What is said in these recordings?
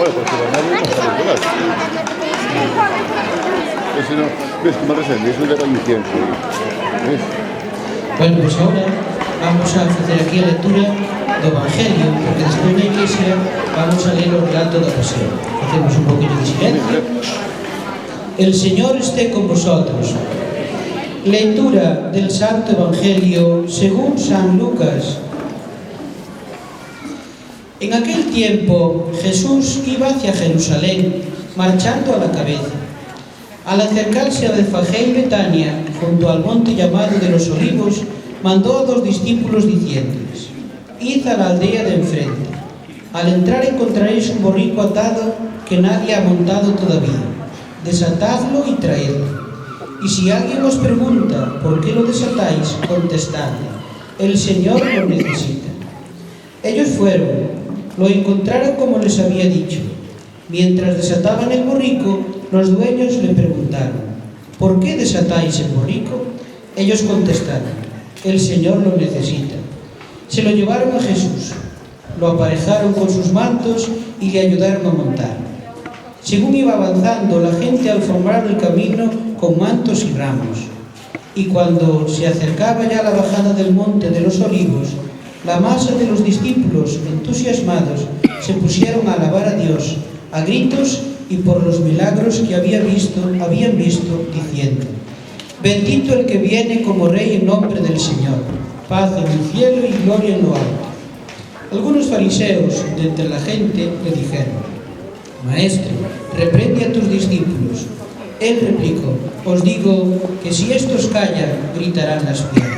Claro, porque van a ir pasar el lugar. Eso no, ves que me resende, eso leva un tiempo. ¿Ves? Bueno, pues ahora vamos a facer aquí a lectura do Evangelio, porque despois na iglesia vamos a ler o relato da pasión. Hacemos un poquinho de silencio. El Señor esté con vosotros. Lectura del Santo Evangelio según San Lucas. En aquel tiempo Jesús iba hacia Jerusalén, marchando a la cabeza. Al acercarse a Betfagé y Betania, junto al monte llamado de los Olivos, mandó a 2 discípulos diciéndoles: Id a la aldea de enfrente. Al entrar encontraréis un borrico atado que nadie ha montado todavía. Desatadlo y traedlo. Y si alguien os pregunta por qué lo desatáis, contestadle: el Señor lo necesita. Ellos fueron, lo encontraron como les había dicho. Mientras desataban el borrico, los dueños le preguntaron: ¿por qué desatáis el borrico? Ellos contestaron: el Señor lo necesita. Se lo llevaron a Jesús, lo aparejaron con sus mantos y le ayudaron a montar. Según iba avanzando, la gente alfombraba el camino con mantos y ramos. Y cuando se acercaba ya la bajada del monte de los Olivos, la masa de los discípulos, entusiasmados, se pusieron a alabar a Dios a gritos y por los milagros que habían visto, diciendo: bendito el que viene como Rey en nombre del Señor, paz en el cielo y gloria en lo alto. Algunos fariseos de entre la gente le dijeron: Maestro, reprende a tus discípulos. Él replicó: os digo que si estos callan, gritarán las piedras.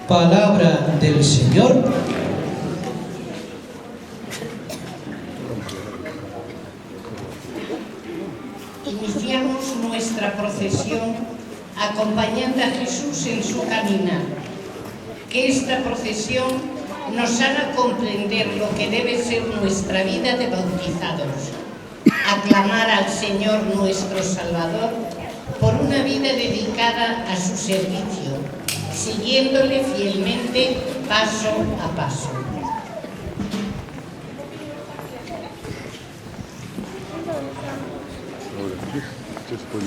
Palabra del Señor. Iniciamos nuestra procesión acompañando a Jesús en su caminar. Que esta procesión nos haga comprender lo que debe ser nuestra vida de bautizados. Aclamar al Señor nuestro Salvador por una vida dedicada a su servicio, siguiéndole fielmente paso a paso.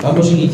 Vamos a iniciar.